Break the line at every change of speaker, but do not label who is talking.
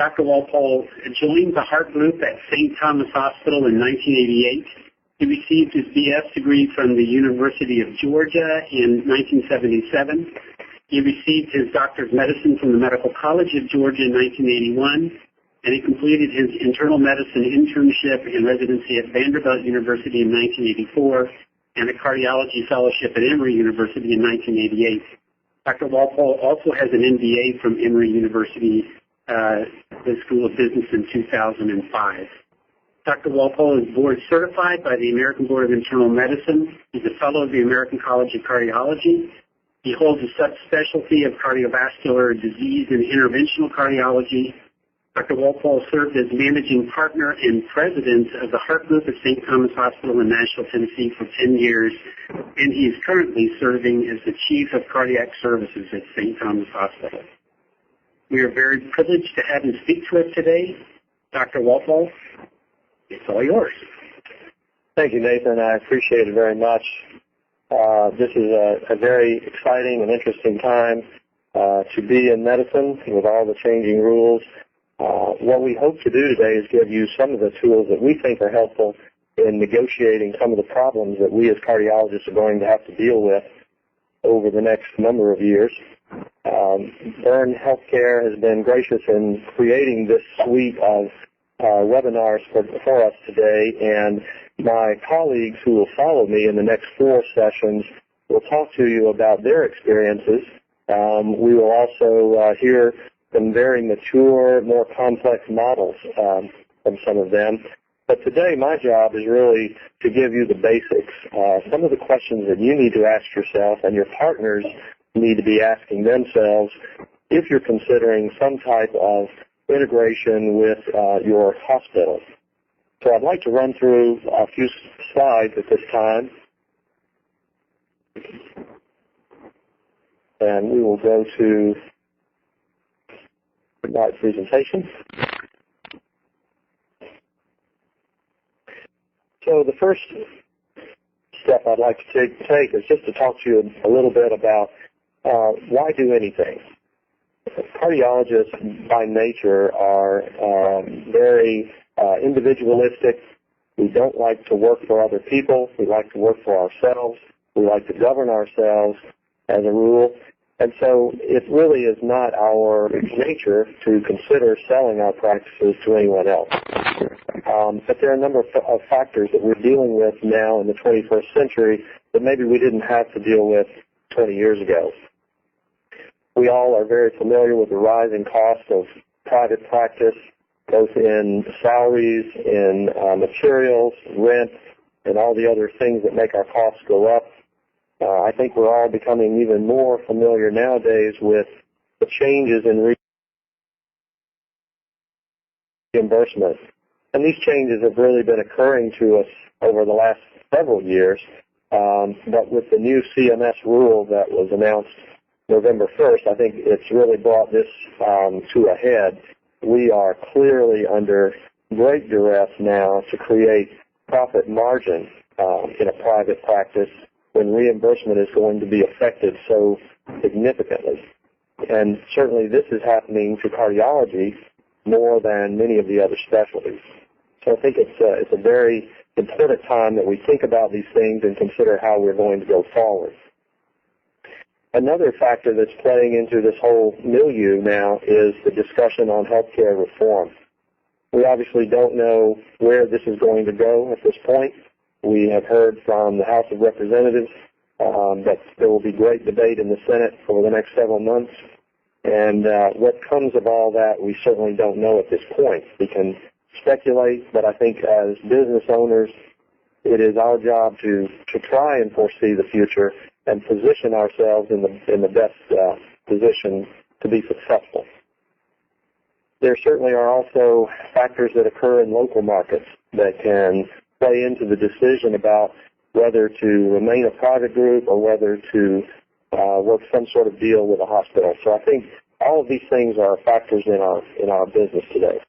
Dr. Walpole joined the heart group at St. Thomas Hospital in 1988. He received his BS degree from the University of Georgia in 1977. He received his Doctor of Medicine from the Medical College of Georgia in 1981, and he completed his internal medicine internship and residency at Vanderbilt University in 1984 and a cardiology fellowship at Emory University in 1988. Dr. Walpole also has an MBA from Emory University, the School of Business in 2005. Dr. Walpole is board certified by the American Board of Internal Medicine. He's a fellow of the American College of Cardiology. He holds a subspecialty of cardiovascular disease and interventional cardiology. Dr. Walpole served as managing partner and president of the Heart Group at St. Thomas Hospital in Nashville, Tennessee for 10 years, and he is currently serving as the Chief of Cardiac Services at St. Thomas Hospital. We are very privileged to have him speak to us today. Dr. Walpole, it's all yours.
Thank you, Nathan. I appreciate it very much. This is a very exciting and interesting time to be in medicine with all the changing rules. What we hope to do today is give you some of the tools that we think are helpful in negotiating some of the problems that we as cardiologists are going to have to deal with over the next number of years. Burn Healthcare has been gracious in creating this suite of webinars for us today, and my colleagues who will follow me in the next 4 sessions will talk to you about their experiences. We will also hear some very mature, more complex models from some of them. But today my job is really to give you the basics, some of the questions that you need to ask yourself and your partners need to be asking themselves if you're considering some type of integration with your hospital. So I'd like to run through a few slides at this time. And we will go to my presentation. So the first step I'd like to take is just to talk to you a little bit about why do anything. Cardiologists by nature are very individualistic. We don't like to work for other people. We like to work for ourselves. We like to govern ourselves as a rule. And so it really is not our nature to consider selling our practices to anyone else. But there are a number of factors that we're dealing with now in the 21st century that maybe we didn't have to deal with 20 years ago. We all are very familiar with the rising cost of private practice, both in salaries, in materials, rent, and all the other things that make our costs go up. I think we're all becoming even more familiar nowadays with the changes in reimbursement. And these changes have really been occurring to us over the last several years. But with the new CMS rule that was announced November 1st, I think it's really brought this to a head. We are clearly under great duress now to create profit margin in a private practice when reimbursement is going to be affected so significantly. And certainly this is happening to cardiology more than many of the other specialties. So I think it's a very important time that we think about these things and consider how we're going to go forward. Another factor that's playing into this whole milieu now is the discussion on healthcare reform. We obviously don't know where this is going to go at this point. We have heard from the House of Representatives that there will be great debate in the Senate for the next several months. And what comes of all that, we certainly don't know at this point. We can speculate, but I think as business owners, it is our job to try and foresee the future and position ourselves in the best position to be successful. There certainly are also factors that occur in local markets that can play into the decision about whether to remain a private group or whether to work some sort of deal with a hospital. So I think all of these things are factors in our business today.